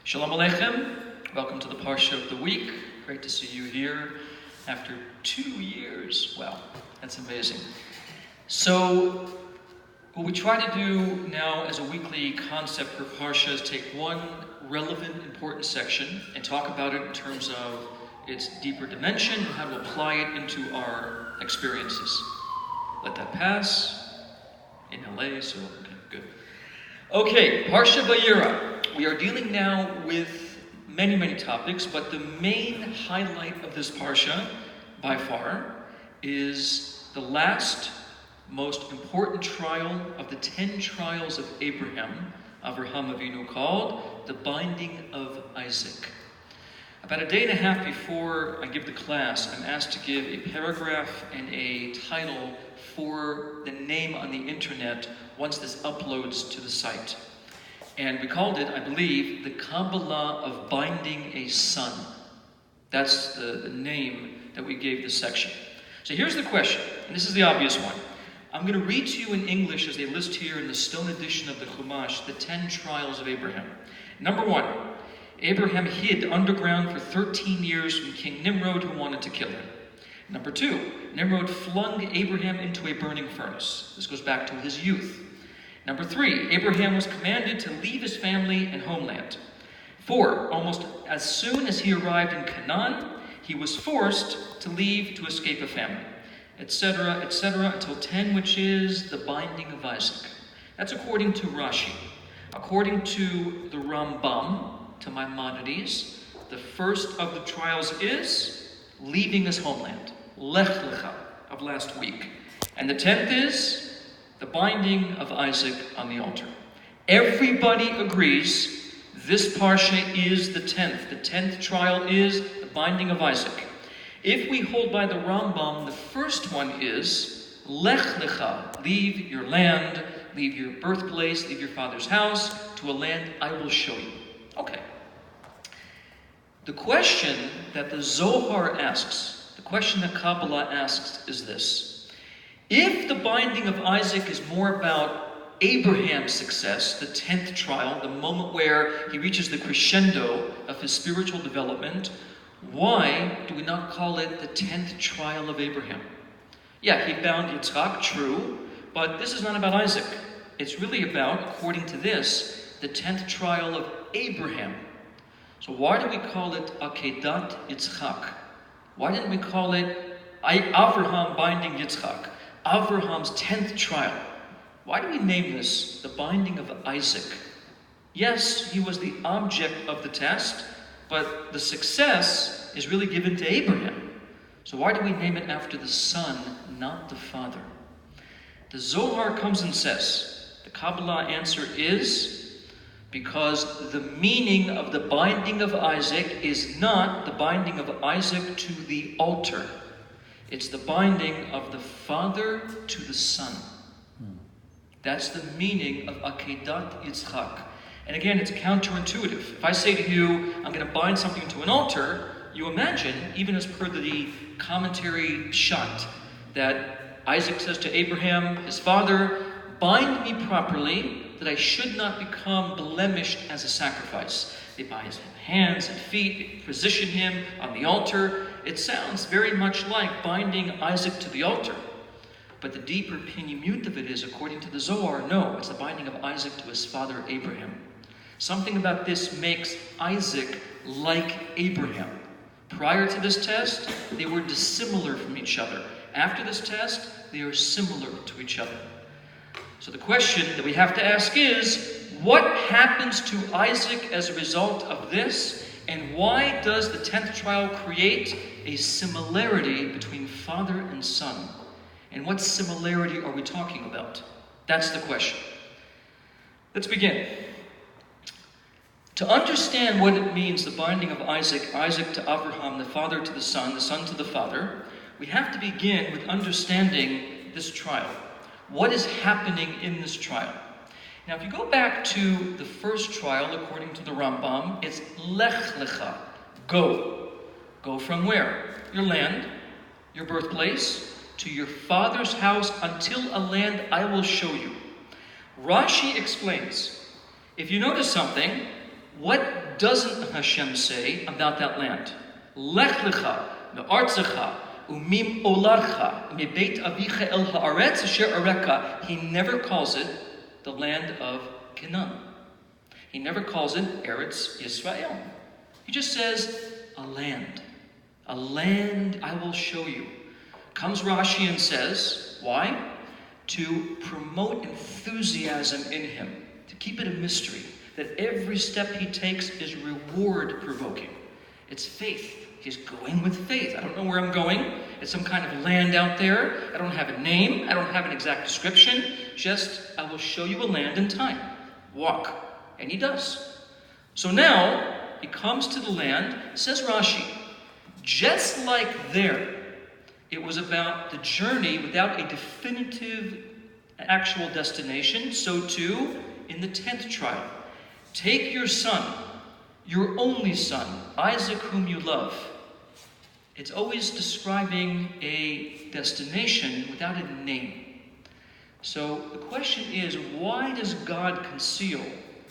Shalom Aleichem. Welcome to the Parsha of the week. Great to see you here after 2 years. Wow, that's amazing. So, what we try to do now as a weekly concept for Parsha is take one relevant, important section and talk about it in terms of its deeper dimension and how to apply it into our experiences. Let that pass. In LA, so okay, good. Okay, Parsha Vayeira. We are dealing now with many topics, but the main highlight of this Parsha, by far, is the last, most important trial of the 10 trials of Abraham, Avraham Avinu, called the binding of Isaac. About a day and a half before I give the class, I'm asked to give a paragraph and a title for the name on the internet once this uploads to the site. And we called it, I believe, the Kabbalah of binding a son. That's the name that we gave this section. So here's the question, and this is the obvious one. I'm going to read to you in English as they list here in the stone edition of the Chumash, the 10 trials of Abraham. Number 1, Abraham hid underground for 13 years from King Nimrod, who wanted to kill him. Number 2, Nimrod flung Abraham into a burning furnace. This goes back to his youth. Number 3, Abraham was commanded to leave his family and homeland. 4, almost as soon as he arrived in Canaan, he was forced to leave to escape a famine, etc., until 10, which is the binding of Isaac. That's according to Rashi. According to the Rambam, to Maimonides, the first of the trials is leaving his homeland, Lech Lecha, of last week. And the 10th is the binding of Isaac on the altar. Everybody agrees this Parsha is the 10th. The 10th trial is the binding of Isaac. If we hold by the Rambam, the first one is Lech Lecha, leave your land, leave your birthplace, leave your father's house, to a land I will show you. Okay. The question that the Zohar asks, the question that Kabbalah asks is this. If the binding of Isaac is more about Abraham's success, the 10th trial, the moment where he reaches the crescendo of his spiritual development, why do we not call it the 10th trial of Abraham? Yeah, he bound Yitzchak, true, but this is not about Isaac. It's really about, according to this, the 10th trial of Abraham. So why do we call it Akedat Yitzchak? Why didn't we call it Avraham binding Yitzchak? Avraham's 10th trial. Why do we name this the binding of Isaac? Yes, he was the object of the test, but the success is really given to Abraham. So why do we name it after the son, not the father? The Zohar comes and says, the Kabbalah answer is because the meaning of the binding of Isaac is not the binding of Isaac to the altar. It's the binding of the father to the son. That's the meaning of Akedat Yitzchak. And again, it's counterintuitive. If I say to you, I'm going to bind something to an altar, you imagine, even as per the commentary shot, that Isaac says to Abraham, his father, bind me properly, that I should not become blemished as a sacrifice. They bind his hands and feet, they position him on the altar. It sounds very much like binding Isaac to the altar. But the deeper pinimut of it is, according to the Zohar, no, it's the binding of Isaac to his father Abraham. Something about this makes Isaac like Abraham. Prior to this test, they were dissimilar from each other. After this test, they are similar to each other. So the question that we have to ask is, what happens to Isaac as a result of this? And why does the 10th trial create a similarity between father and son? And what similarity are we talking about? That's the question. Let's begin. To understand what it means, the binding of Isaac, Isaac to Abraham, the father to the son to the father, we have to begin with understanding this trial. What is happening in this trial? Now, if you go back to the first trial, according to the Rambam, it's Lech Lecha, go. Go from where? Your land, your birthplace, to your father's house until a land I will show you. Rashi explains, if you notice something, what What doesn't Hashem say about that land? Lech lecha me'artzecha umim olarcha mebeit avicha el haaretz asher areka. He never calls it the land of Canaan. He never calls it Eretz Yisrael. He just says a land. A land I will show you. Comes Rashi and says, why? To promote enthusiasm in him, to keep it a mystery, that every step he takes is reward-provoking. It's faith. He's going with faith. I don't know where I'm going. It's some kind of land out there. I don't have a name. I don't have an exact description. Just, I will show you a land in time. Walk. And he does. So now, he comes to the land, says Rashi, just like there, it was about the journey without a definitive actual destination, so too in the 10th trial. Take your son, your only son, Isaac whom you love. It's always describing a destination without a name. So the question is, why does God conceal,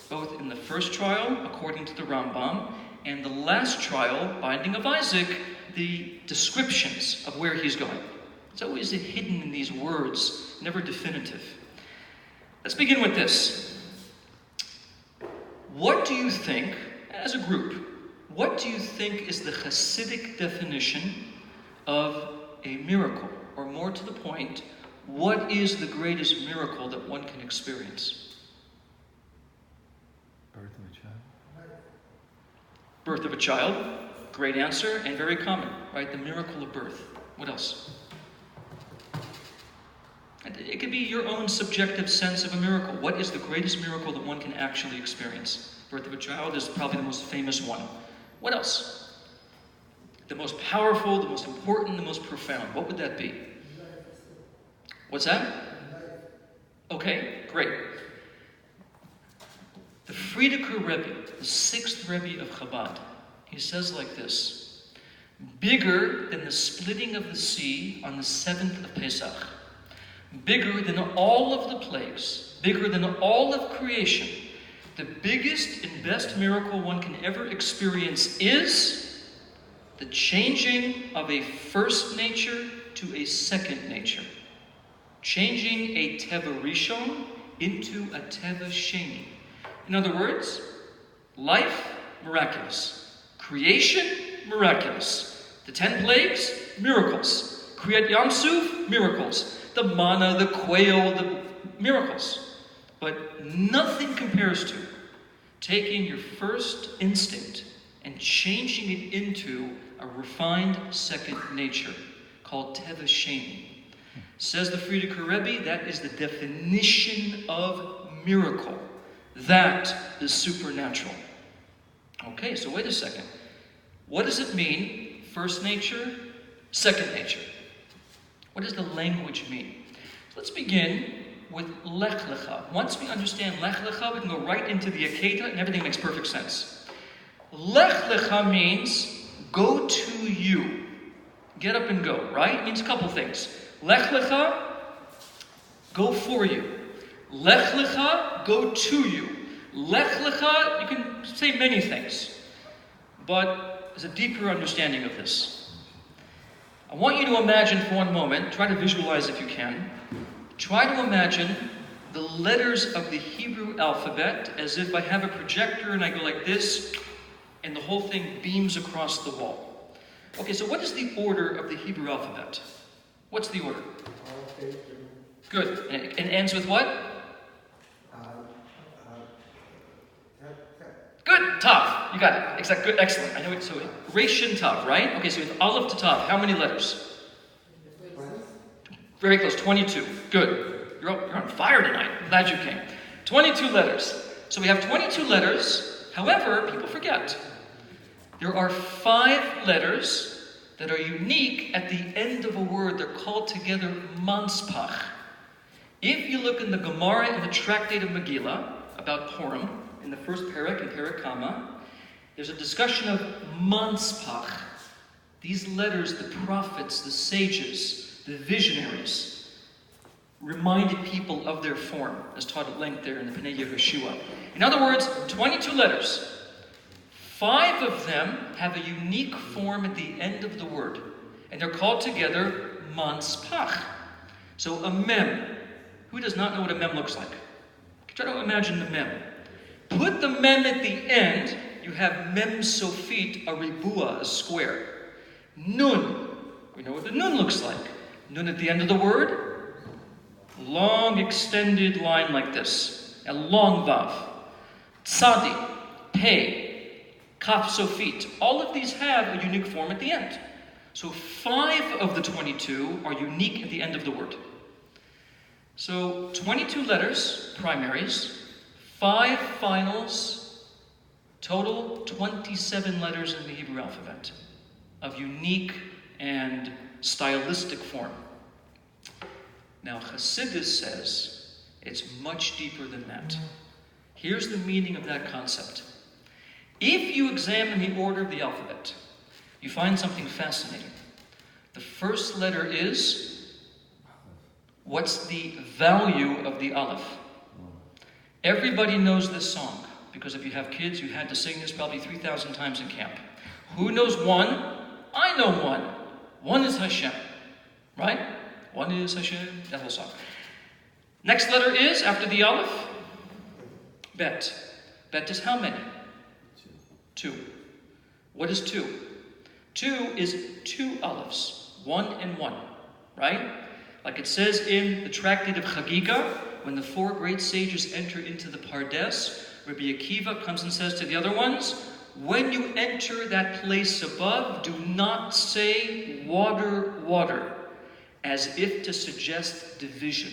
both in the first trial, according to the Rambam, and the last trial, binding of Isaac, the descriptions of where he's going? It's always hidden in these words, never definitive. Let's begin with this. What do you think, as a group, what do you think is the Hasidic definition of a miracle? Or more to the point, what is the greatest miracle that one can experience? Birth of a child. Birth of a child, great answer, and very common, right? The miracle of birth. What else? It could be your own subjective sense of a miracle. What is the greatest miracle that one can actually experience? Birth of a child is probably the most famous one. What else? The most powerful, the most important, the most profound. What would that be? What's that? Okay, great. The Frierdiker Rebbe, the 6th Rebbe of Chabad, he says like this: bigger than the splitting of the sea on the 7th of Pesach, bigger than all of the plagues, bigger than all of creation, the biggest and best miracle one can ever experience is the changing of a first nature to a second nature. Changing a Teva Rishon into a Teva Sheni. In other words, life, miraculous. Creation, miraculous. The 10 plagues, miracles. Kriyat Yam Suf, miracles. The manna, the quail, the miracles. But nothing compares to taking your first instinct and changing it into a refined second nature called Teva Sheni. Says the Frierdiker Rebbe, that is the definition of miracle. That is supernatural. Okay, so wait a second. What does it mean, first nature, second nature? What does the language mean? Let's begin with Lech Lecha. Once we understand Lech Lecha, we can go right into the Akeda and everything makes perfect sense. Lech Lecha means go to you. Get up and go, right? It means a couple things. Lech Lecha, go for you. Lech Lecha, go to you. Lech Lecha, you can say many things, but there's a deeper understanding of this. I want you to imagine for one moment, try to visualize if you can, try to imagine the letters of the Hebrew alphabet as if I have a projector and I go like this, and the whole thing beams across the wall. Okay, so what is the order of the Hebrew alphabet? What's the order? Good. And it ends with what? Good. Tav. You got it. Good. Excellent. I know it. So Resh Shin Tav, right? Okay, so with Aleph to Tav, how many letters? Very close. 22. Good. You're on fire tonight. I'm glad you came. 22 letters. So we have 22 letters. However, people forget. There are 5 letters that are unique at the end of a word. They're called together manspach. If you look in the Gemara in the Tractate of Megillah about Purim, in the first parak and parak Kama, there's a discussion of manspach. These letters, the prophets, the sages, the visionaries, reminded people of their form, as taught at length there in the Pnei Yehoshua. In other words, 22 letters. 5 of them have a unique form at the end of the word, and they're called together manspach. So a mem. Who does not know what a mem looks like? Try to imagine the mem. Put the mem at the end, you have mem sofit, a ribua, a square. Nun. We know what the nun looks like. Nun at the end of the word. Long extended line like this. A long vav. Tzadi. Pei. Kaf sofit. All of these have a unique form at the end. So 5 of the 22 are unique at the end of the word. So 22 letters, primaries, 5 finals, total 27 letters in the Hebrew alphabet of unique and stylistic form. Now Chassidus says it's much deeper than that. Here's the meaning of that concept. If you examine the order of the alphabet, you find something fascinating. The first letter is, what's the value of the aleph? Everybody knows this song, because if you have kids, you had to sing this probably 3,000 times in camp. Who knows one? I know one. One is Hashem, right? One is Hashem, that whole song. Next letter is, after the aleph, bet. Bet is how many? 2. What is 2? 2 is 2 alephs, 1 and 1, right? Like it says in the tractate of Chagiga, when the 4 great sages enter into the Pardes, Rabbi Akiva comes and says to the other ones, when you enter that place above, do not say water, water, as if to suggest division.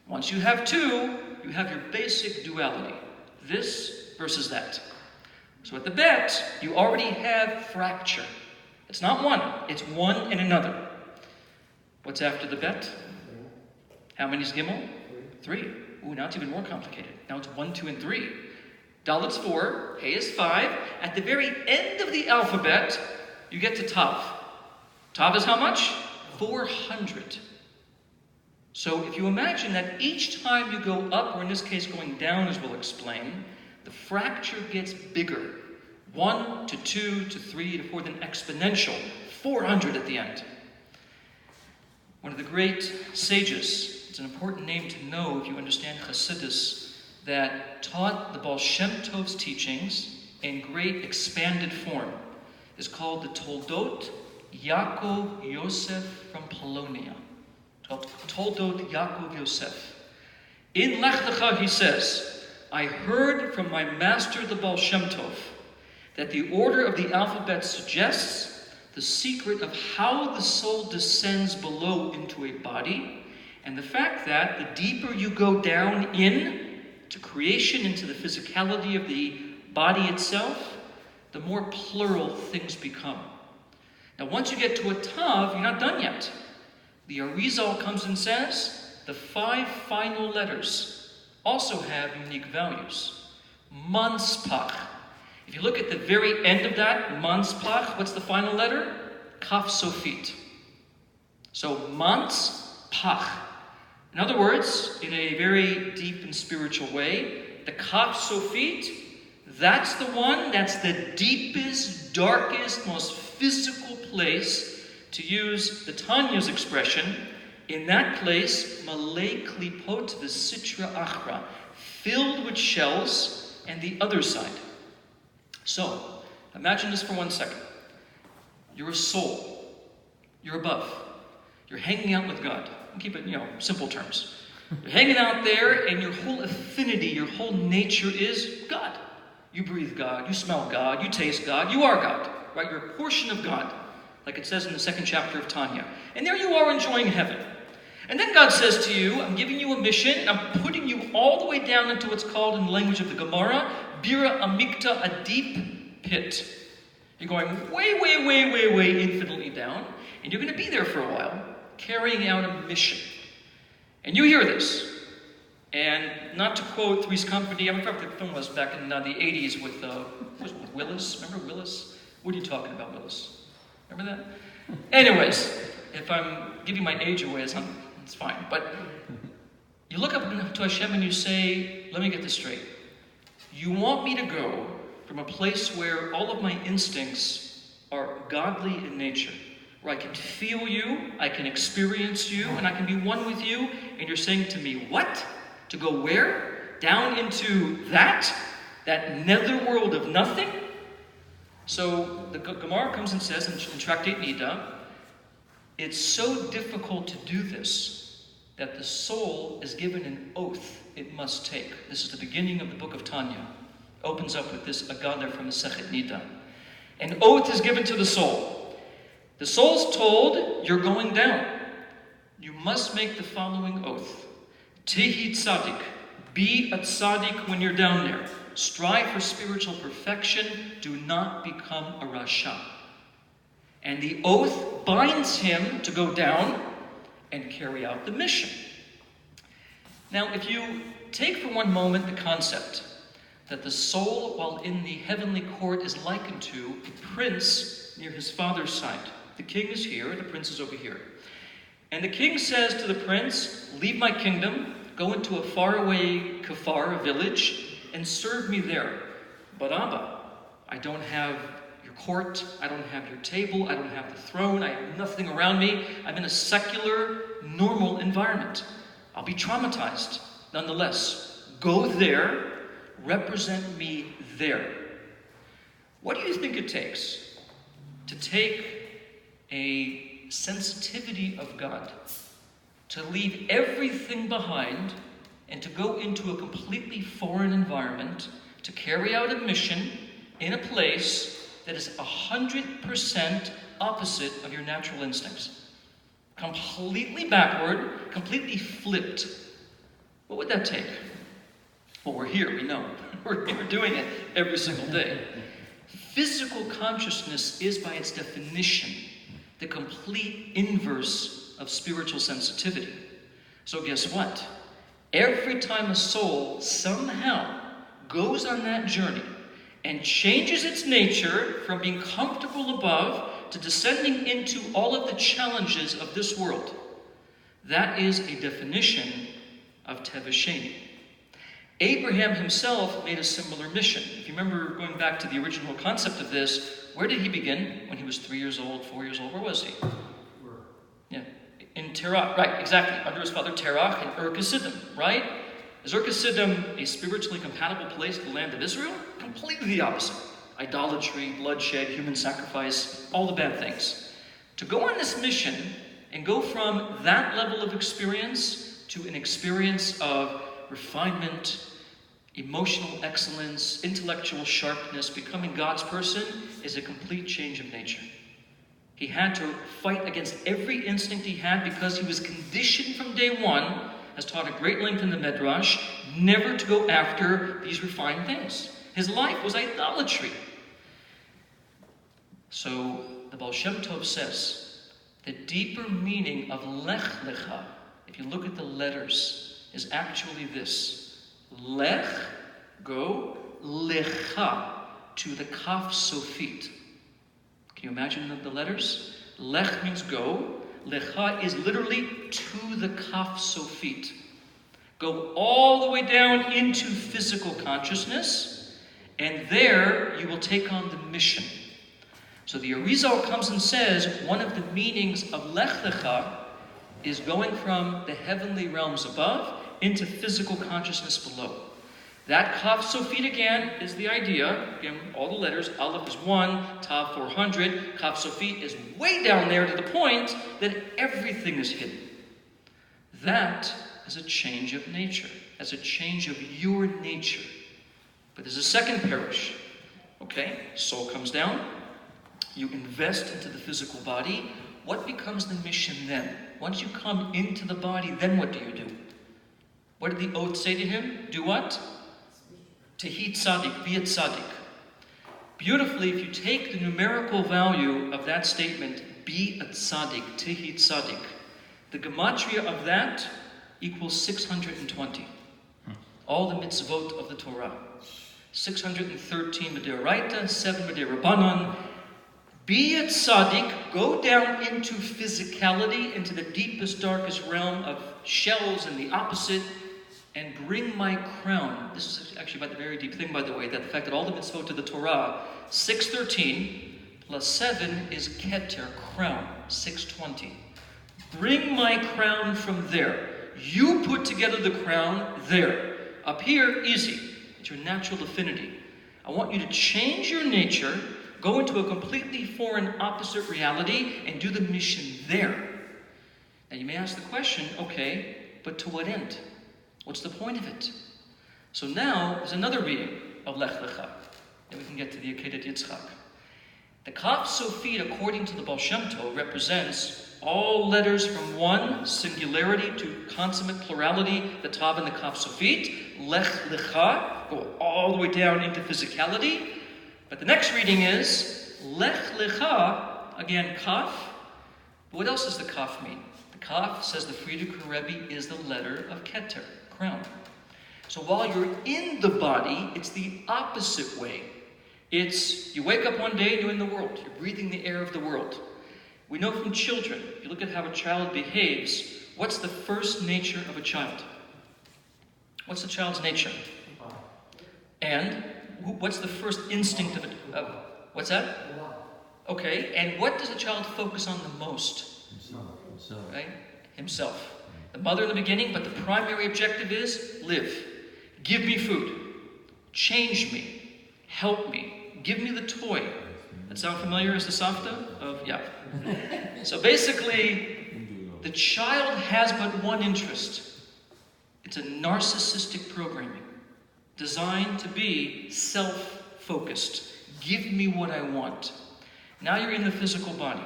Once you have 2, you have your basic duality, this versus that. So at the bet, you already have fracture. It's not 1, it's 1 and another. What's after the bet? How many is Gimel? 3. Ooh, now it's even more complicated. Now it's 1, 2, and 3. Dalet's 4, Hey is 5. At the very end of the alphabet, you get to Tav. Tav is how much? 400. So if you imagine that each time you go up, or in this case going down, as we'll explain, the fracture gets bigger. 1 to 2 to 3 to 4, then exponential. 400 at the end. One of the great sages, it's an important name to know if you understand Chassidus, that taught the Baal Shem Tov's teachings in great expanded form, is called the Toldot Yaakov Yosef from Polonia. Toldot Yaakov Yosef. In Lech Lecha he says, I heard from my master the Baal Shem Tov that the order of the alphabet suggests the secret of how the soul descends below into a body, and the fact that the deeper you go down in to creation, into the physicality of the body itself, the more plural things become. Now once you get to a Tav, you're not done yet. The Arizal comes and says, the 5 final letters also have unique values. Manspach. If you look at the very end of that, manspach, what's the final letter? Kaf sofit. So manspach. In other words, in a very deep and spiritual way, the kaf sofit, that's the one, that's the deepest, darkest, most physical place, to use the Tanya's expression, in that place, malei klipot v'sitra achra, filled with shells, and the other side. So, imagine this for 1 second. You're a soul. You're above. You're hanging out with God. I'll keep it, simple terms. You're hanging out there, and your whole affinity, your whole nature is God. You breathe God. You smell God. You taste God. You are God. Right? You're a portion of God, like it says in the 2nd chapter of Tanya. And there you are enjoying heaven. And then God says to you, I'm giving you a mission. I'm putting you all the way down into what's called in the language of the Gemara, Bira Amikta, a deep pit. You're going way, way, way, way, way infinitely down, and you're going to be there for a while, carrying out a mission. And you hear this, and not to quote Three's Company, I don't remember what the film was back in the 80s with Willis. Remember Willis? What are you talking about, Willis? Remember that? Anyways, if I'm giving my age away, it's fine. But you look up to Hashem and you say, let me get this straight. You want me to go from a place where all of my instincts are godly in nature, where I can feel you, I can experience you, and I can be one with you, and you're saying to me, what? To go where? Down into that netherworld of nothing? So the Gemara comes and says in Tractate Nida, it's so difficult to do this that the soul is given an oath it must take. This is the beginning of the book of Tanya. Opens up with this Agada from the Sechet Nida. An oath is given to the soul. The soul's told, you're going down. You must make the following oath. Tehi tzaddik. Be a tzaddik when you're down there. Strive for spiritual perfection. Do not become a rasha. And the oath binds him to go down and carry out the mission. Now, if you take for one moment the concept that the soul, while in the heavenly court, is likened to a prince near his father's side. The king is here, the prince is over here. And the king says to the prince, leave my kingdom, go into a faraway kafar, a village, and serve me there. But Abba, I don't have your court, I don't have your table, I don't have the throne, I have nothing around me. I'm in a secular, normal environment. I'll be traumatized. Nonetheless, go there, represent me there. What do you think it takes to take a sensitivity of God, to leave everything behind and to go into a completely foreign environment, to carry out a mission in a place that is 100% opposite of your natural instincts? Completely backward, completely flipped. What would that take? Well, we're here, we know. We're doing it every single day. Physical consciousness is, by its definition, the complete inverse of spiritual sensitivity. So guess what? Every time a soul somehow goes on that journey and changes its nature from being comfortable above to descending into all of the challenges of this world, that is a definition of Teva Sheni. Abraham himself made a similar mission. If you remember going back to the original concept of this, where did he begin? When he was 3 years old, 4 years old, where was he? Yeah, in Terach, right, exactly, under his father Terach in Ur Kasidim, right? Is Ur Kasidim a spiritually compatible place, the land of Israel? Completely the opposite. Idolatry, bloodshed, human sacrifice, all the bad things. To go on this mission and go from that level of experience to an experience of refinement, emotional excellence, intellectual sharpness, becoming God's person, is a complete change of nature. He had to fight against every instinct he had because he was conditioned from day one, as taught at great length in the Midrash, never to go after these refined things. His life was idolatry. So the Baal Shem Tov says, the deeper meaning of Lech Lecha, if you look at the letters, is actually this. Lech, go, Lecha, to the Kaf Sofit. Can you imagine the letters? Lech means go. Lecha is literally to the Kaf Sofit. Go all the way down into physical consciousness, and there you will take on the mission. So the Arizal comes and says, one of the meanings of Lech Lecha is going from the heavenly realms above into physical consciousness below. That Kaf Sofit again is the idea. Again, all the letters. Aleph is 1, Tav 400. Kaf Sofit is way down there to the point that everything is hidden. That is a change of nature. That's a change of your nature. But there's a second parish. Okay, soul comes down. You invest into the physical body. What becomes the mission then? Once you come into the body, then what do you do? What did the oath say to him? Do what? Tehi tzaddik, be a tzaddik. Beautifully, if you take the numerical value of that statement, be a tzaddik, tehi tzaddik, the gematria of that equals 620. All the mitzvot of the Torah. 613 B'deoraita, 7 B'derabbanan. Be a tzaddik, go down into physicality, into the deepest, darkest realm of shells and the opposite, and bring my crown. This is actually about the very deep thing, by the way, that the fact that all the mitzvot to the Torah, 613 plus 7 is keter, crown, 620. Bring my crown from there. You put together the crown there. Up here, easy. It's your natural affinity. I want you to change your nature, go into a completely foreign, opposite reality, and do the mission there. Now you may ask the question, okay, but to what end? What's the point of it? So now there's another reading of Lech Lecha. Then we can get to the Akedat Yitzchak. The Kaf Sofit, according to the Baal Shem Tov, represents all letters from one singularity to consummate plurality, the Tav and the Kaf Sofit. Lech Lecha, go all the way down into physicality. But the next reading is Lech Lecha, again Kaf. But what else does the Kaf mean? The Kaf says the Frierdiker Rebbe is the letter of Keter, crown. So while you're in the body, it's the opposite way. It's, you wake up one day and you're in the world. You're breathing the air of the world. We know from children, if you look at how a child behaves, what's the first nature of a child? What's the child's nature? And what's the first instinct of it? What's that? Okay, and what does a child focus on the most? Himself. Right? Himself. The mother in the beginning, but the primary objective is live. Give me food. Change me. Help me. Give me the toy. That sound familiar as the Safta? Yeah. So basically, the child has but one interest. It's a narcissistic programming designed to be self-focused. Give me what I want. Now you're in the physical body.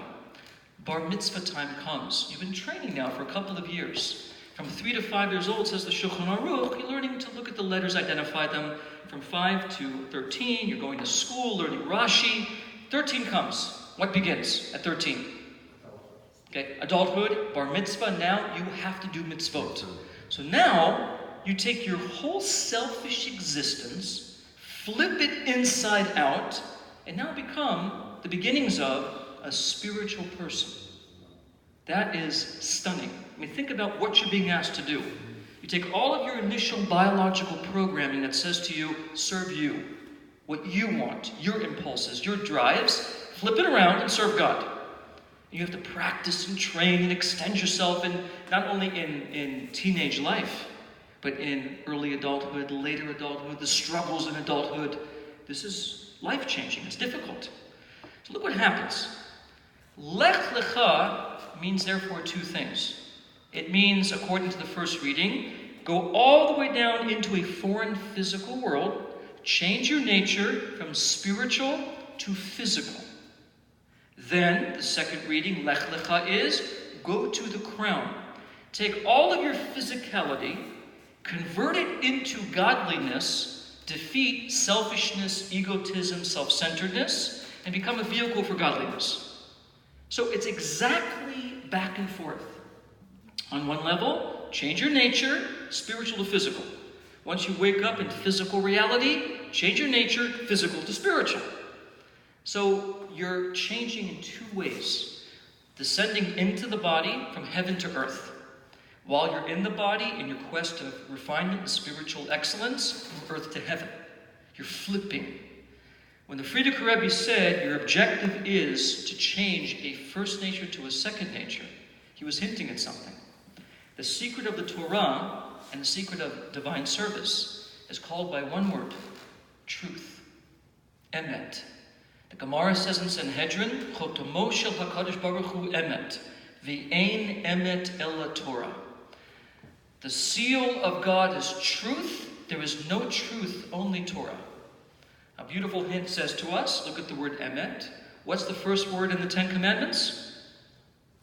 Bar mitzvah time comes. You've been training now for a couple of years. From 3 to 5 years old, says the Shulchan Aruch, you're learning to look at the letters, identify them. From 5 to 13, you're going to school, learning Rashi. 13 comes. What begins at 13? Okay, adulthood, bar mitzvah, now you have to do mitzvot. So now, you take your whole selfish existence, flip it inside out, and now become the beginnings of a spiritual person. That is stunning. I mean, think about what you're being asked to do. You take all of your initial biological programming that says to you, serve you, what you want, your impulses, your drives, flip it around and serve God. You have to practice and train and extend yourself, in, not only in teenage life, but in early adulthood, later adulthood, the struggles in adulthood. This is life-changing. It's difficult. So look what happens. Lech Lecha means therefore two things. It means, according to the first reading, go all the way down into a foreign physical world, change your nature from spiritual to physical. Then, the second reading, Lech Lecha, is go to the crown. Take all of your physicality, convert it into godliness, defeat selfishness, egotism, self-centeredness, and become a vehicle for godliness. So it's exactly back and forth. On one level, change your nature, spiritual to physical. Once you wake up in physical reality, change your nature, physical to spiritual. So you're changing in two ways. Descending into the body from heaven to earth. While you're in the body in your quest of refinement and spiritual excellence, from earth to heaven. You're flipping. When the Frierdiker Rebbe said your objective is to change a first nature to a second nature, he was hinting at something. The secret of the Torah and the secret of divine service is called by one word, truth, emet. The Gemara says in Sanhedrin, Chotomo shel HaKadosh Baruch Hu emet, v'ein emet ela Torah. The seal of God is truth. There is no truth, only Torah. A beautiful hint says to us, look at the word emet. What's the first word in the Ten Commandments?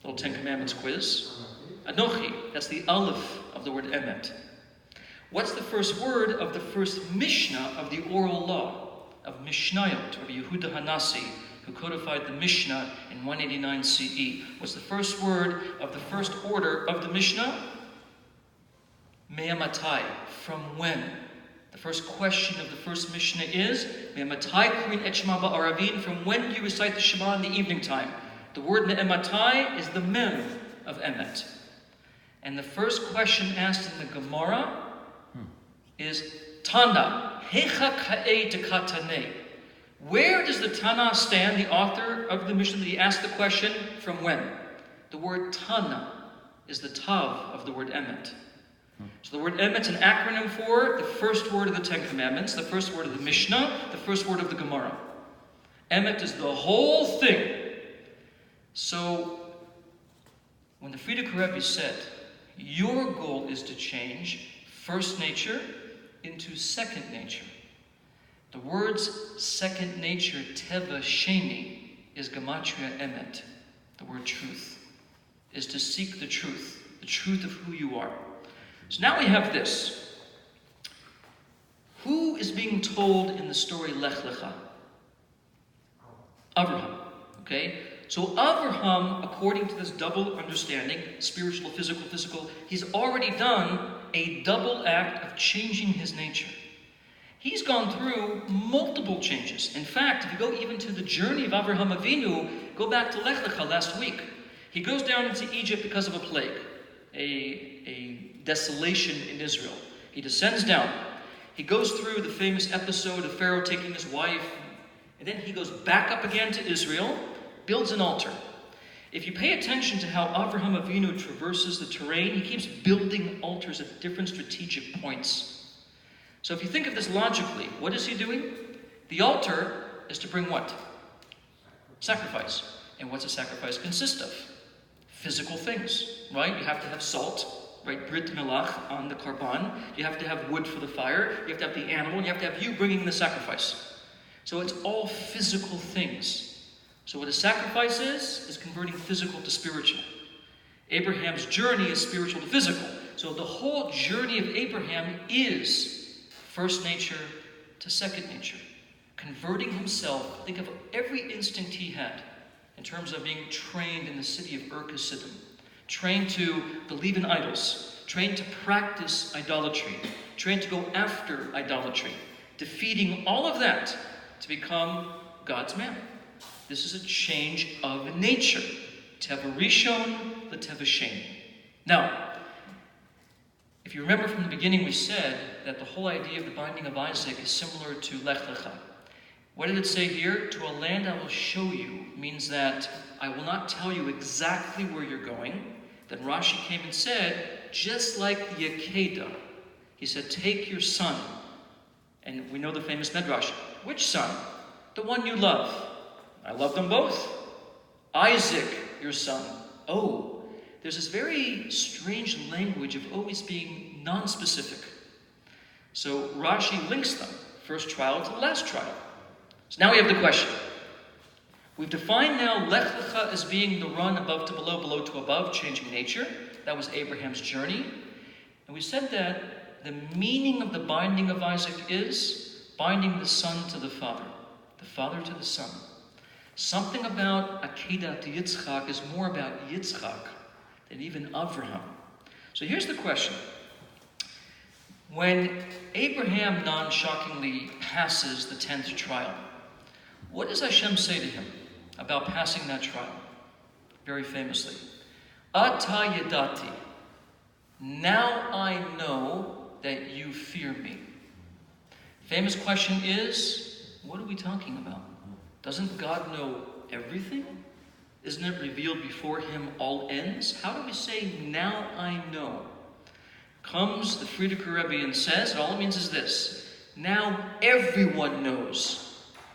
Little Ten Commandments quiz. Anochi, that's the aleph of the word emet. What's the first word of the first Mishnah of the oral law? Of Mishnayot, Rabbi Yehuda Hanasi, who codified the Mishnah in 189 CE. What's the first word of the first order of the Mishnah? Me'amatai, from when? The first question of the first Mishnah is, Me'amatai krin et shema ba'aravin, from when do you recite the Shema in the evening time? The word me'amatai is the mem of emet. And the first question asked in the Gemara is Tana, Hecha Ka'e Dekatane. Where does the Tana stand, the author of the Mishnah? He asked the question, from when? The word Tana is the Tav of the word Emet. So the word Emet is an acronym for the first word of the Ten Commandments, the first word of the Mishnah, the first word of the Gemara. Emet is the whole thing. So when the Frierdiker Rebbe said, your goal is to change first nature into second nature. The words second nature, teva sheni, is gematria emet. The word truth is to seek the truth of who you are. So now we have this. Who is being told in the story Lech Lecha? Avraham. Okay? So Avraham, according to this double understanding, spiritual, physical, he's already done a double act of changing his nature. He's gone through multiple changes. In fact, if you go even to the journey of Avraham Avinu, go back to Lech Lecha last week. He goes down into Egypt because of a plague, a desolation in Israel. He descends down. He goes through the famous episode of Pharaoh taking his wife, and then he goes back up again to Israel, builds an altar. If you pay attention to how Avraham Avinu traverses the terrain, he keeps building altars at different strategic points. So if you think of this logically, what is he doing? The altar is to bring what? Sacrifice. And what's a sacrifice consist of? Physical things, right? You have to have salt, right? Brit milach on the karban. You have to have wood for the fire. You have to have the animal. And you have to have you bringing the sacrifice. So it's all physical things. So what a sacrifice is converting physical to spiritual. Abraham's journey is spiritual to physical. So the whole journey of Abraham is first nature to second nature. Converting himself, think of every instinct he had in terms of being trained in the city of Ur-Kasidim, trained to believe in idols, trained to practice idolatry, trained to go after idolatry, defeating all of that to become God's man. This is a change of nature. Teva Rishon, the Teva Sheni. Now, if you remember from the beginning, we said that the whole idea of the binding of Isaac is similar to Lech Lecha. What did it say here? To a land I will show you means that I will not tell you exactly where you're going. Then Rashi came and said, just like the Akedah, he said, take your son. And we know the famous Medrash. Which son? The one you love. I love them both. Isaac, your son. Oh, there's this very strange language of always being non-specific. So Rashi links them, first trial to the last trial. So now we have the question. We've defined now Lech Lecha as being the run above to below, below to above, changing nature. That was Abraham's journey. And we said that the meaning of the binding of Isaac is binding the son to the father to the son. Something about Akedah to Yitzchak is more about Yitzchak than even Avraham. So here's the question. When Abraham non-shockingly passes the 10th trial, what does Hashem say to him about passing that trial? Very famously, Ata yadati, now I know that you fear me. Famous question is, what are we talking about? Doesn't God know everything? Isn't it revealed before him all ends? How do we say, now I know? Comes the Frierdiker Rebbe and says, all it means is this, now everyone knows.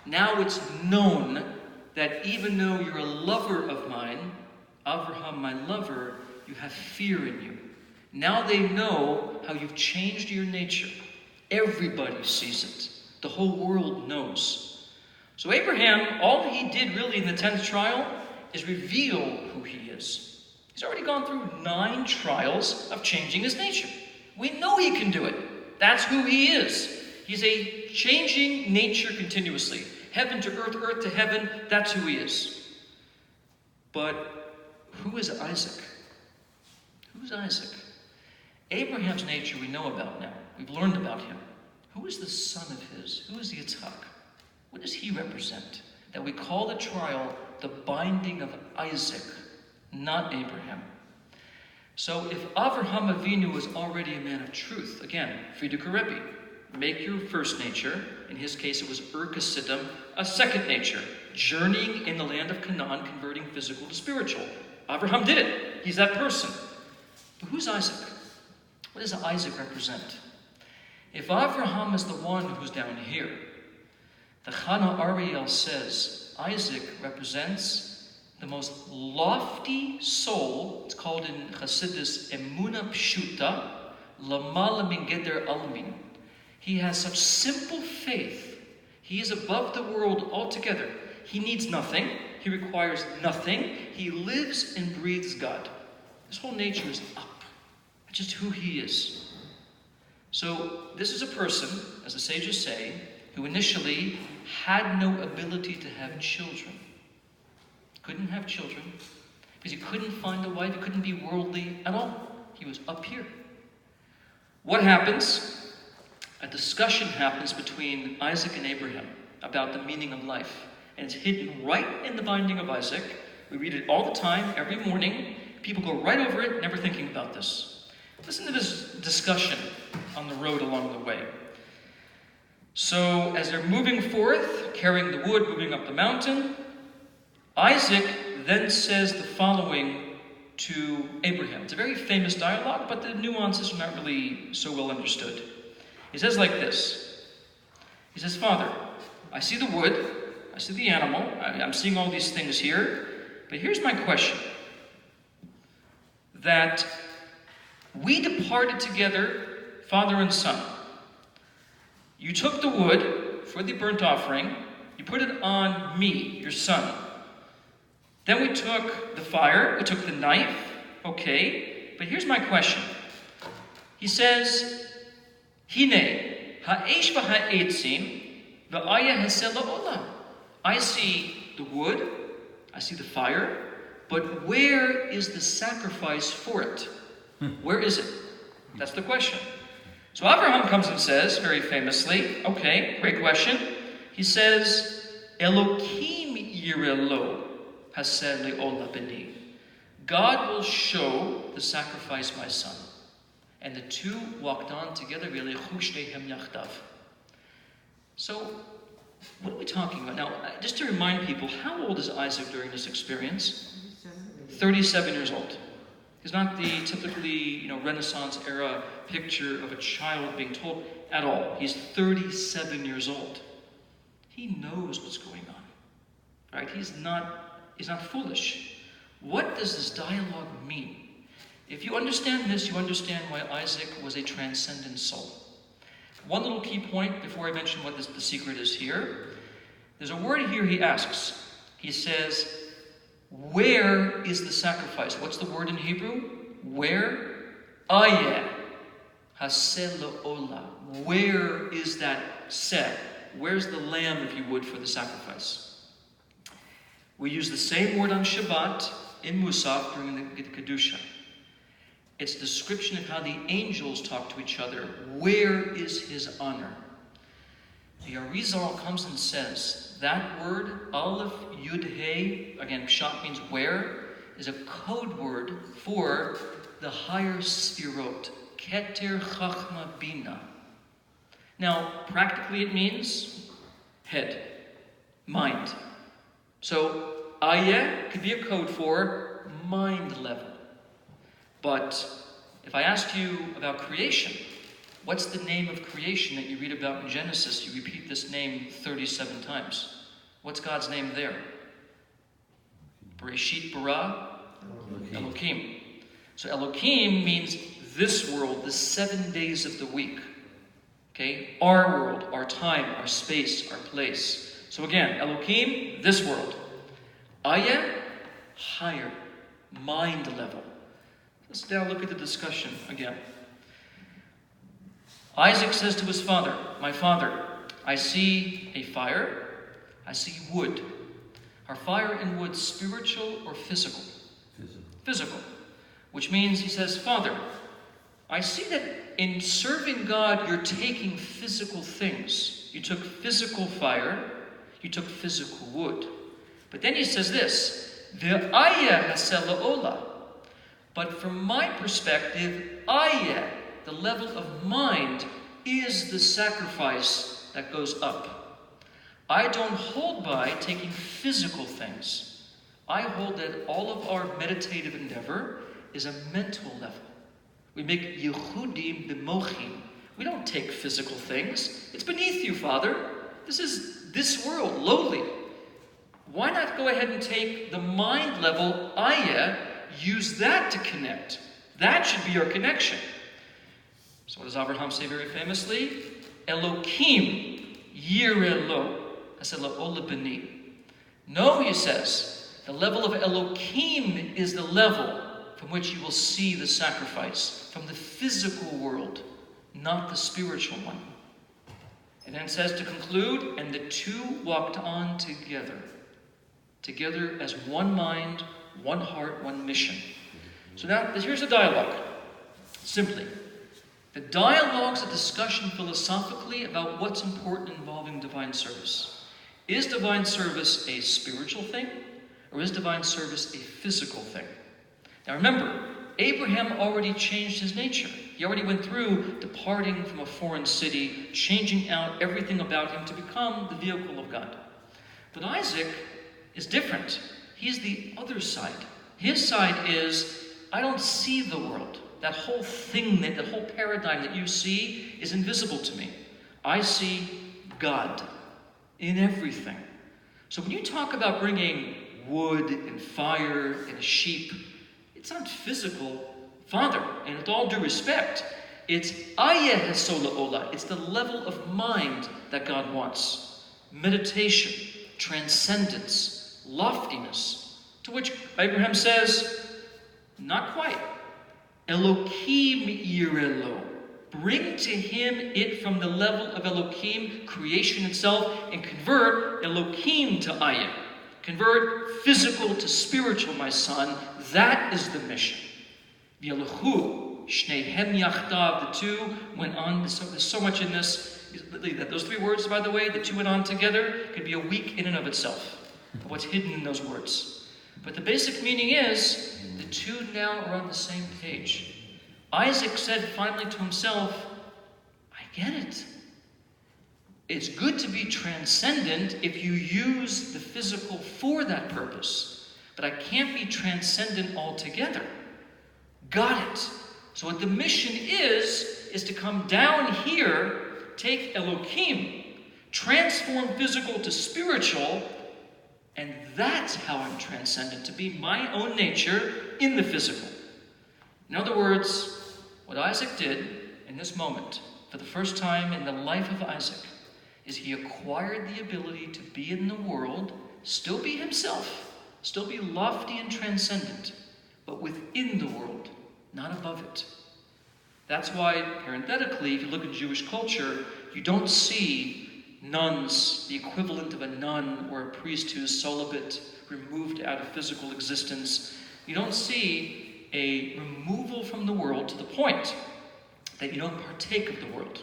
Now it's known that even though you're a lover of mine, Avraham, my lover, you have fear in you. Now they know how you've changed your nature. Everybody sees it. The whole world knows. So Abraham, all he did really in the 10th trial is reveal who he is. He's already gone through 9 trials of changing his nature. We know he can do it. That's who he is. He's a changing nature continuously. Heaven to earth, earth to heaven, that's who he is. But who is Isaac? Who's Isaac? Abraham's nature we know about now. We've learned about him. Who is the son of his? Who is Yitzchak? What does he represent? That we call the trial the binding of Isaac, not Abraham. So if Avraham Avinu was already a man of truth, again, Frierdiker Rebbe, make your first nature, in his case it was Ur-Chassidim, a second nature, journeying in the land of Canaan, converting physical to spiritual. Avraham did it. He's that person. But who's Isaac? What does Isaac represent? If Avraham is the one who's down here, the Chana Ariel says Isaac represents the most lofty soul. It's called in Chassidus Emuna Pshuta, Lamala Min Geder Almin. He has such simple faith. He is above the world altogether. He needs nothing. He requires nothing. He lives and breathes God. His whole nature is up. That's just who he is. So this is a person, as the sages say, who initially had no ability to have children. Couldn't have children because he couldn't find a wife. He couldn't be worldly at all. He was up here. What happens? A discussion happens between Isaac and Abraham about the meaning of life. And it's hidden right in the binding of Isaac. We read it all the time, every morning. People go right over it, never thinking about this. Listen to this discussion on the road along the way. So as they're moving forth, carrying the wood, moving up the mountain, Isaac then says the following to Abraham. It's a very famous dialogue, but the nuances are not really so well understood. He says like this. He says, Father, I see the wood, I see the animal, I'm seeing all these things here, but here's my question. That we departed together, father and son. You took the wood for the burnt offering, you put it on me, your son. Then we took the fire, we took the knife, okay, but here's my question. He says, Hine, ha'esh v'ha'etzim, v'aya hesel la'olam. I see the wood, I see the fire, but where is the sacrifice for it? Where is it? That's the question. So Abraham comes and says, very famously, okay, great question. He says, Elokim yirelo hased le'ola b'ni. God will show the sacrifice, my son. And the two walked on together, so, what are we talking about? Now, just to remind people, how old is Isaac during this experience? 37 years old. He's not the typically, Renaissance era picture of a child being told at all. He's 37 years old. He knows what's going on, right? He's not foolish. What does this dialogue mean? If you understand this, you understand why Isaac was a transcendent soul. One little key point before I mention what the secret is here. There's a word here he asks. He says, where is the sacrifice? What's the word in Hebrew? Where? Ayeh. Haseh la'olah. Where is that set? Where's the lamb, if you would, for the sacrifice? We use the same word on Shabbat in Musaf during the Kedusha. It's a description of how the angels talk to each other. Where is his honor? The Arizal comes and says, that word, Aleph Yud Hey, again, Pshat means where, is a code word for the higher Sfirot, Keter Chachma Bina. Now, practically it means head, mind. So, Ayeh could be a code for mind level. But if I asked you about creation, what's the name of creation that you read about in Genesis? You repeat this name 37 times. What's God's name there? Bereshit bara Elokim. So Elokim means this world, the 7 days of the week. Okay? Our world, our time, our space, our place. So again, Elokim, this world. Ayeh, higher, mind level. Let's now look at the discussion again. Isaac says to his father, my father, I see a fire, I see wood. Are fire and wood spiritual or physical? Physical. Which means he says, Father, I see that in serving God, you're taking physical things. You took physical fire, you took physical wood. But then he says this, Ve'ayeh haseh la'olah. But from my perspective, ayeh, the level of mind, is the sacrifice that goes up. I don't hold by taking physical things. I hold that all of our meditative endeavor is a mental level. We make yichudim b'mochim. We don't take physical things. It's beneath you, Father. This is this world, lowly. Why not go ahead and take the mind level, ayeh, use that to connect? That should be our connection. So what does Abraham say very famously? Elokim yireh lo b'ni. No, he says, the level of Elokim is the level from which you will see the sacrifice, from the physical world, not the spiritual one. And then it says to conclude, and the two walked on together as one mind, one heart, one mission. So now, here's a dialogue. Simply, the dialogue's a discussion philosophically about what's important involving divine service. Is divine service a spiritual thing, or is divine service a physical thing? Now remember, Abraham already changed his nature. He already went through departing from a foreign city, changing out everything about him to become the vehicle of God. But Isaac is different. He's the other side. His side is, I don't see the world. That whole thing, that whole paradigm that you see is invisible to me. I see God in everything. So when you talk about bringing wood and fire and a sheep, it's not physical, Father, and with all due respect, it's ayeh hasola ola. It's the level of mind that God wants. Meditation, transcendence, loftiness, to which Abraham says, not quite. Elokim yireh lo. Bring to him it from the level of Elokim, creation itself, and convert Elokim to ayeh. Convert physical to spiritual, my son. That is the mission. V'yeluchu shnehem yachdav. The two went on. There's so much in this. Those three words, by the way, the two went on together, could be a week in and of itself, of what's hidden in those words. But the basic meaning is, the two now are on the same page. Isaac said finally to himself, I get it. It's good to be transcendent if you use the physical for that purpose. But I can't be transcendent altogether. Got it. So what the mission is to come down here, take Elokim, transform physical to spiritual, and that's how I'm transcendent, to be my own nature in the physical. In other words, what Isaac did in this moment, for the first time in the life of Isaac, is he acquired the ability to be in the world, still be himself, still be lofty and transcendent, but within the world, not above it. That's why, parenthetically, if you look at Jewish culture, you don't see nuns, the equivalent of a nun or a priest who's celibate, removed out of physical existence. You don't see a removal from the world to the point that you don't partake of the world.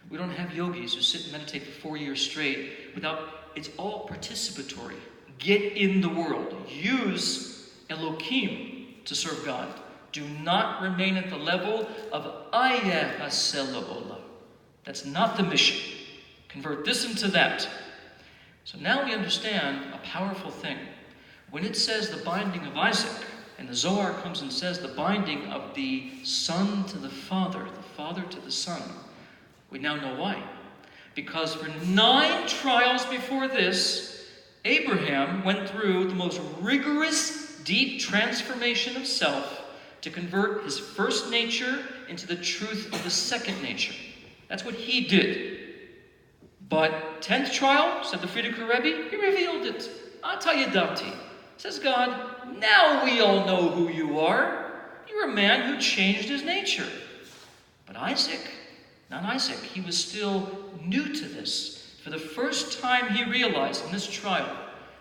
We don't have yogis who sit and meditate for 4 years straight without, it's all participatory. Get in the world. Use Elokim to serve God. Do not remain at the level of ayeh hasela ola. That's not the mission. Convert this into that. So now we understand a powerful thing. When it says the binding of Isaac, and the Zohar comes and says the binding of the son to the father to the son, we now know why. Because for 9 trials before this, Abraham went through the most rigorous, deep transformation of self to convert his first nature into the truth of the second nature. That's what he did. But 10th trial, said the Frierdiker Rebbe, he revealed it. Atayadati. Says God, now we all know who you are. You're a man who changed his nature. But not Isaac, he was still new to this. For the first time he realized in this trial,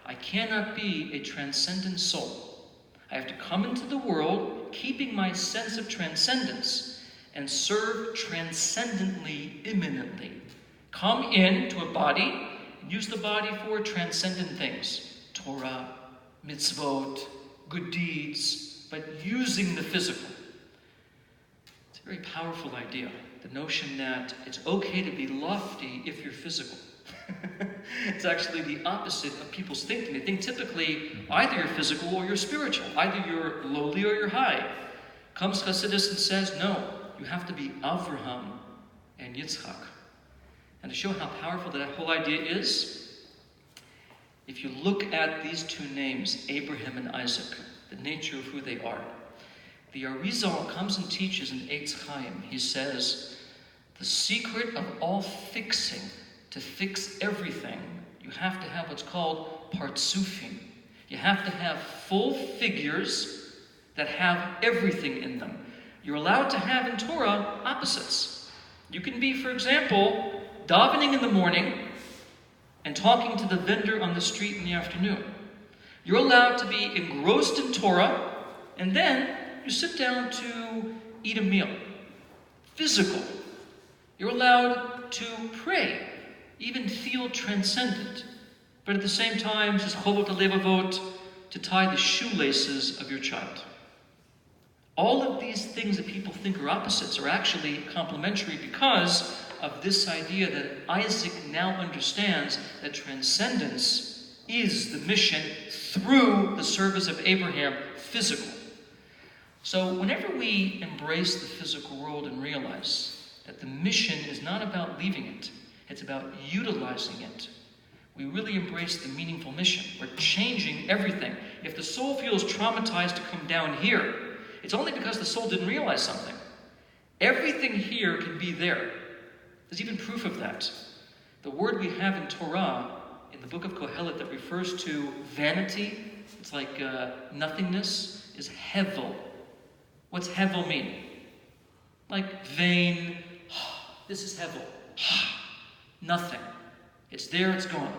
I cannot be a transcendent soul. I have to come into the world, keeping my sense of transcendence, and serve transcendently, immanently. Come into a body, and use the body for transcendent things. Torah, mitzvot, good deeds, but using the physical. It's a very powerful idea. The notion that it's okay to be lofty if you're physical. It's actually the opposite of people's thinking. They think typically either you're physical or you're spiritual. Either you're lowly or you're high. Comes Chassidus and says, no, you have to be Avraham and Yitzchak. And to show how powerful that whole idea is, if you look at these two names, Abraham and Isaac, the nature of who they are, the Arizal comes and teaches in Eitz Chaim. He says, the secret of all fixing, to fix everything, you have to have what's called partsufim. You have to have full figures that have everything in them. You're allowed to have in Torah opposites. You can be, for example, davening in the morning and talking to the vendor on the street in the afternoon. You're allowed to be engrossed in Torah, and then you sit down to eat a meal. Physical. You're allowed to pray, even feel transcendent. But at the same time, says Chovot HaLevavot, to tie the shoelaces of your child. All of these things that people think are opposites are actually complementary because of this idea that Isaac now understands that transcendence is the mission through the service of Abraham, physical. So whenever we embrace the physical world and realize that the mission is not about leaving it, it's about utilizing it, we really embrace the meaningful mission. We're changing everything. If the soul feels traumatized to come down here, it's only because the soul didn't realize something. Everything here can be there. There's even proof of that. The word we have in Torah, in the book of Kohelet, that refers to vanity, it's like nothingness, is hevel. What's hevel mean? Like vain. This is hevel. Nothing. It's there, it's gone.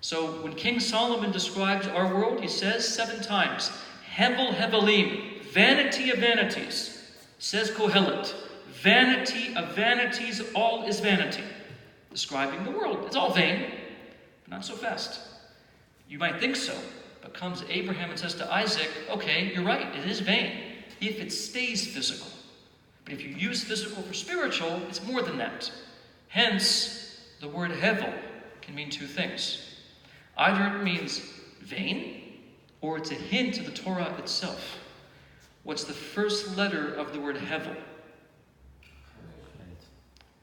So when King Solomon describes our world, he says 7 times, hevel hevelim, vanity of vanities. Says Kohelet, vanity of vanities, all is vanity. Describing the world. It's all vain, but not so fast. You might think so, but comes Abraham and says to Isaac, okay, you're right, it is vain, if it stays physical. But if you use physical for spiritual, it's more than that. Hence, the word hevel can mean 2 things. Either it means vain, or it's a hint to the Torah itself. What's the first letter of the word hevel?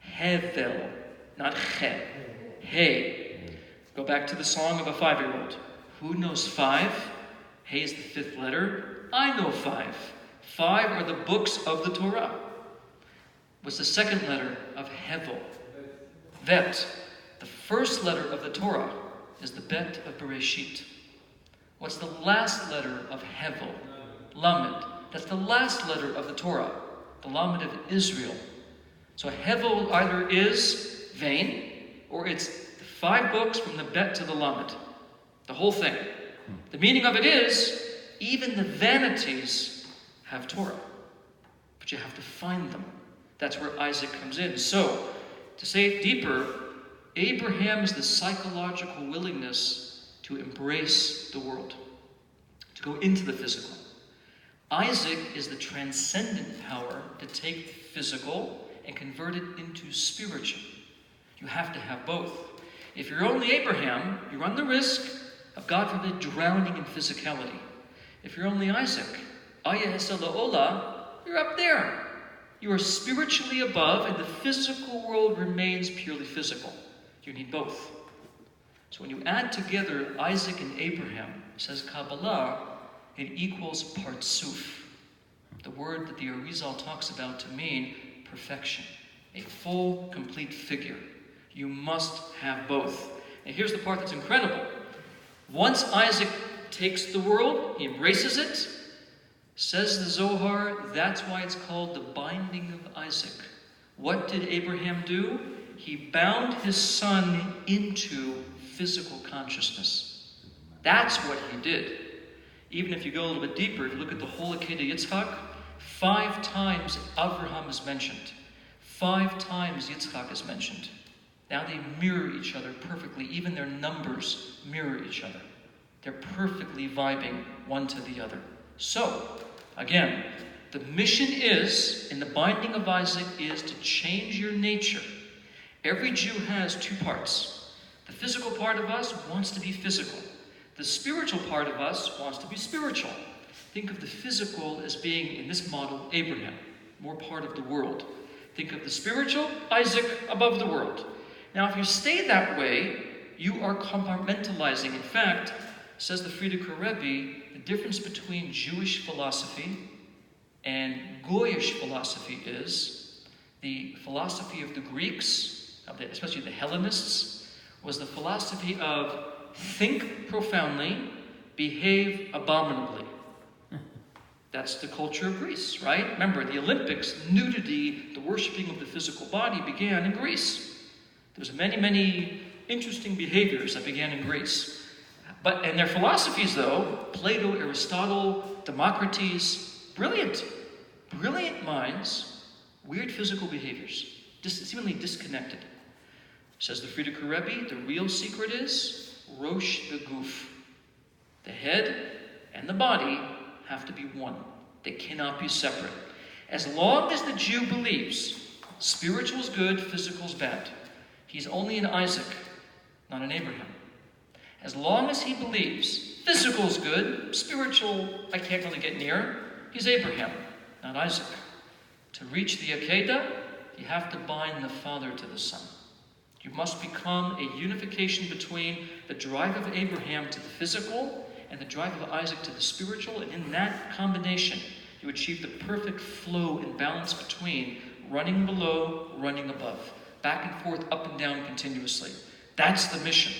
Hevel, not he. Hey. Go back to the song of a 5-year-old. Who knows 5? Hey is the 5th letter. I know 5. 5 are the books of the Torah. What's the second letter of hevel? Vet. The first letter of the Torah is the bet of Bereshit. What's the last letter of hevel? Lamed. That's the last letter of the Torah, the Lamed of Israel. So hevel either is vain, or it's the 5 books from the bet to the Lamed. The whole thing. The meaning of it is, even the vanities have Torah. But you have to find them. That's where Isaac comes in. So, to say it deeper, Abraham is the psychological willingness to embrace the world, to go into the physical. Isaac is the transcendent power to take the physical and convert it into spiritual. You have to have both. If you're only Abraham, you run the risk of, God forbid, drowning in physicality. If you're only Isaac, you're up there. You are spiritually above, and the physical world remains purely physical. You need both. So when you add together Isaac and Abraham, says Kabbalah, it equals partsuf. The word that the Arizal talks about to mean perfection. A full, complete figure. You must have both. And here's the part that's incredible. Once Isaac takes the world, he embraces it, says the Zohar, that's why it's called the binding of Isaac. What did Abraham do? He bound his son into physical consciousness. That's what he did. Even if you go a little bit deeper, if you look at the whole Akedah Yitzchak, 5 times Avraham is mentioned. 5 times Yitzchak is mentioned. Now they mirror each other perfectly. Even their numbers mirror each other. They're perfectly vibing one to the other. So, Again, the mission is, in the binding of Isaac, is to change your nature. Every Jew has two parts. The physical part of us wants to be physical. The spiritual part of us wants to be spiritual. Think of the physical as being, in this model, Abraham, more part of the world. Think of the spiritual, Isaac, above the world. Now, if you stay that way, you are compartmentalizing. In fact, says the Frierdiker Rebbe, the difference between Jewish philosophy and Goyish philosophy is the philosophy of the Greeks, especially the Hellenists, was the philosophy of think profoundly, behave abominably. That's the culture of Greece, right? Remember, the Olympics, nudity, the worshipping of the physical body began in Greece. There was many, many interesting behaviors that began in Greece. And their philosophies, though, Plato, Aristotle, Democritus, brilliant minds, weird physical behaviors, seemingly disconnected. Says the Frierdiker Rebbe, the real secret is Rosh v'guf. The head and the body have to be one. They cannot be separate. As long as the Jew believes spiritual is good, physical is bad, he's only an Isaac, not an Abraham. As long as he believes physical is good, spiritual I can't really get near, he's Abraham, not Isaac. To reach the Akedah, you have to bind the Father to the Son. You must become a unification between the drive of Abraham to the physical and the drive of Isaac to the spiritual, and in that combination, you achieve the perfect flow and balance between running below, running above, back and forth, up and down continuously. That's the mission.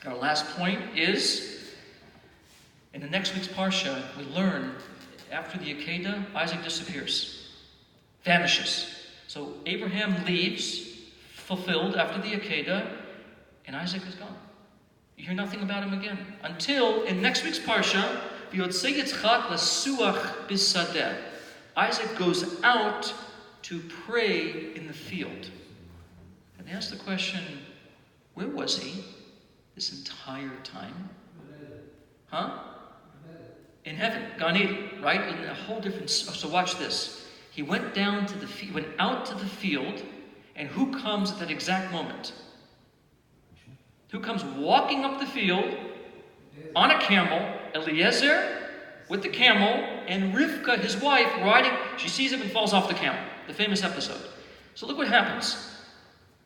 Our last point is, in the next week's Parsha, we learn after the Akedah, Isaac disappears, vanishes. So Abraham leaves, fulfilled after the Akedah, and Isaac is gone. You hear nothing about him again. Until, in next week's Parsha, Isaac goes out to pray in the field. And they ask the question, where was he this entire time? Huh? In heaven, Gan Eden, right? In a whole different. So watch this. He went down to the went out to the field, and who comes at that exact moment? Who comes walking up the field on a camel? Eliezer with the camel, and Rivka, his wife, riding. She sees him and falls off the camel. The famous episode. So look what happens.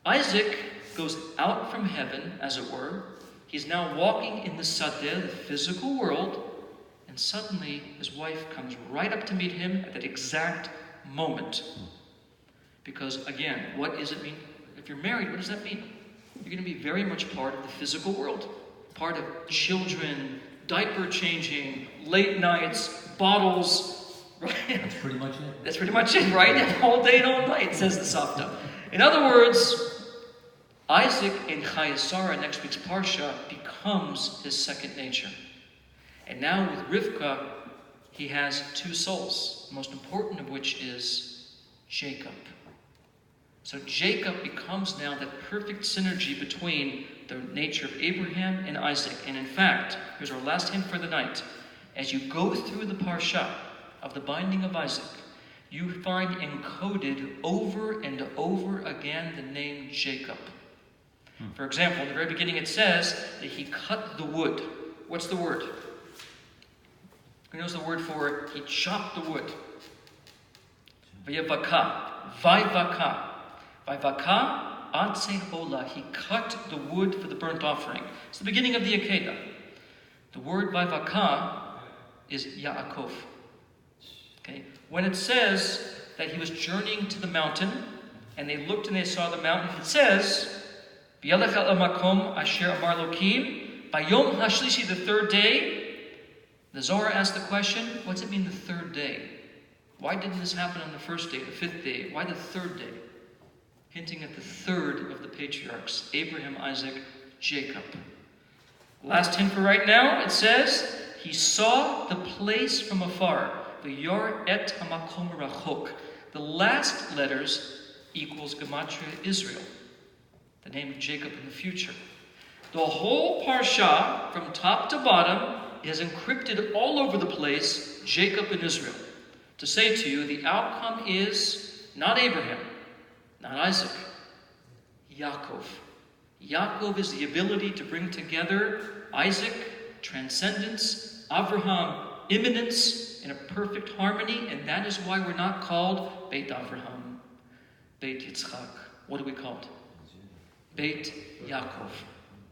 Isaac goes out from heaven, as it were. He's now walking in the Sadeh, the physical world, and suddenly his wife comes right up to meet him at that exact moment. Because again, what does it mean? If you're married, what does that mean? You're going to be very much part of the physical world. Part of children, diaper changing, late nights, bottles, right? That's pretty much it. That's pretty much it, right? All day and all night, says the Savta. In other words, Isaac in Chayesara, next week's Parsha, becomes his second nature. And now with Rivka, he has two souls, the most important of which is Jacob. So Jacob becomes now that perfect synergy between the nature of Abraham and Isaac. And in fact, here's our last hint for the night. As you go through the Parsha of the binding of Isaac, you find encoded over and over again the name Jacob. For example, in the very beginning it says that he cut the wood. What's the word? Who knows the word for he chopped the wood? Vayevaka. Vayvaka. Vayvaka atse ola. He cut the wood for the burnt offering. It's the beginning of the Akedah. The word Vayvaka is Yaakov. Okay. When it says that he was journeying to the mountain, and they looked and they saw the mountain, it says, V'yalech el makom asher amar Elokim, Bayom hashlishi, the third day. The Zohar asked the question, what's it mean the third day? Why didn't this happen on the first day, the fifth day? Why the third day? Hinting at the third of the patriarchs, Abraham, Isaac, Jacob. Last hint for right now, it says, he saw the place from afar. V'yor et hamakom rachok. The last letters equals Gematria Israel, the name of Jacob in the future. The whole Parsha, from top to bottom, is encrypted all over the place Jacob and Israel, to say to you, the outcome is not Abraham, not Isaac, Yaakov. Yaakov is the ability to bring together Isaac, transcendence, Abraham, immanence, in a perfect harmony, and that is why we're not called Beit Avraham, Beit Yitzchak. What are we called? Beit Yaakov,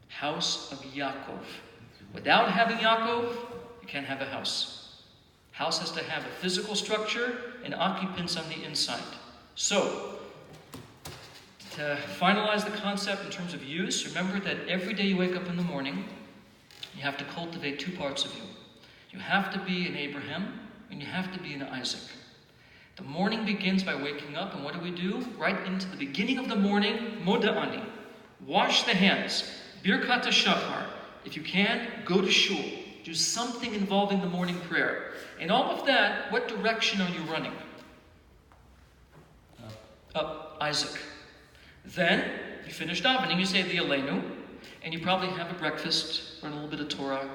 house of Yaakov. Without having Yaakov, you can't have a house. House has to have a physical structure and occupants on the inside. So, to finalize the concept in terms of use, remember that every day you wake up in the morning, you have to cultivate two parts of you. You have to be an Abraham, and you have to be an Isaac. The morning begins by waking up, and what do? Right into the beginning of the morning, Moda'ani. Wash the hands. Birkat HaShachar. If you can, go to shul. Do something involving the morning prayer. And all of that, what direction are you running? Up, Isaac. Then, you finish davening, you say the Aleinu, and you probably have a breakfast, or a little bit of Torah,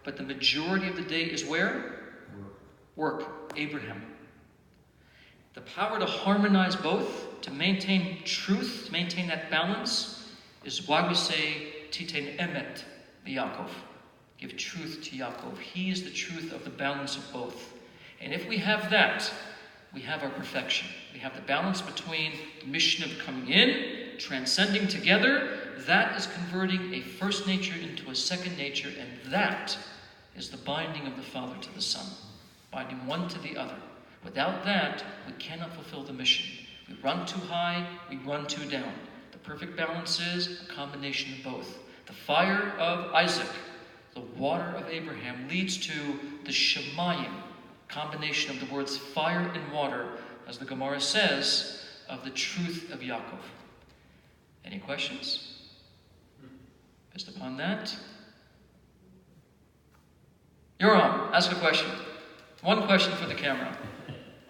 but the majority of the day is where? Work. Abraham. The power to harmonize both, to maintain truth, to maintain that balance, is why we say, Titein Emet Yaakov. Give truth to Yaakov. He is the truth of the balance of both. And if we have that, we have our perfection. We have the balance between the mission of coming in, transcending together. That is converting a first nature into a second nature, and that is the binding of the Father to the Son, binding one to the other. Without that, we cannot fulfill the mission. We run too high, we run too down. The perfect balance is a combination of both. The fire of Isaac, the water of Abraham, leads to the Shemayim, combination of the words fire and water, as the Gemara says, of the truth of Yaakov. Any questions? Based upon that, Yoram, ask a question. One question for the camera,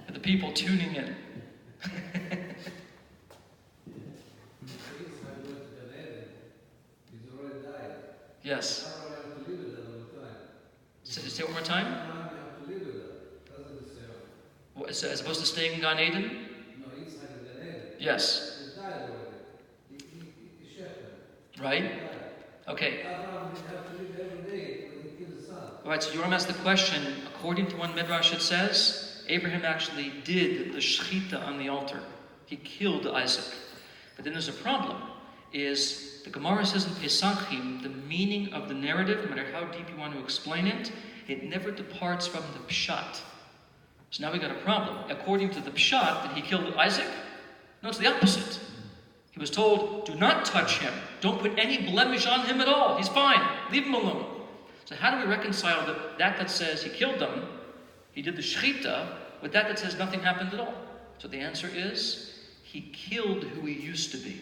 for the people tuning in. Yes. Say it one more time. What, as opposed to staying in Gan Eden? No, Issac in Gan Eden. Yes. He died already. He shepherd. Right? Okay. Abraham didn't have to live every day when he killed his son. Alright, so Yoram asked the question, according to one Midrash it says, Abraham actually did the shechita on the altar. He killed Isaac. But then there's a problem, is the Gemara says in Pesachim, the meaning of the narrative, no matter how deep you want to explain it, it never departs from the pshat. So now we got a problem. According to the pshat, did he kill Isaac? No, it's the opposite. He was told, do not touch him. Don't put any blemish on him at all. He's fine. Leave him alone. So how do we reconcile that says he killed them, he did the shechita, with that says nothing happened at all? So the answer is, he killed who he used to be.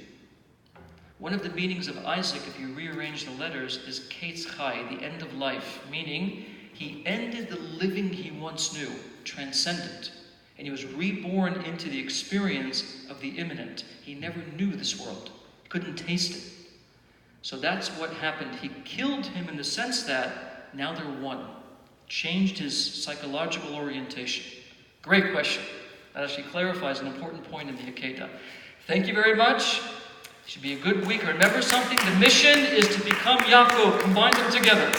One of the meanings of Isaac, if you rearrange the letters, is Kates Chai, the end of life, meaning he ended the living he once knew, transcendent, and he was reborn into the experience of the immanent. He never knew this world, couldn't taste it. So that's what happened. He killed him in the sense that now they're one. Changed his psychological orientation. Great question. That actually clarifies an important point in the Akedah. Thank you very much. Should be a good week. Remember something, the mission is to become Yaakov. Combine them together.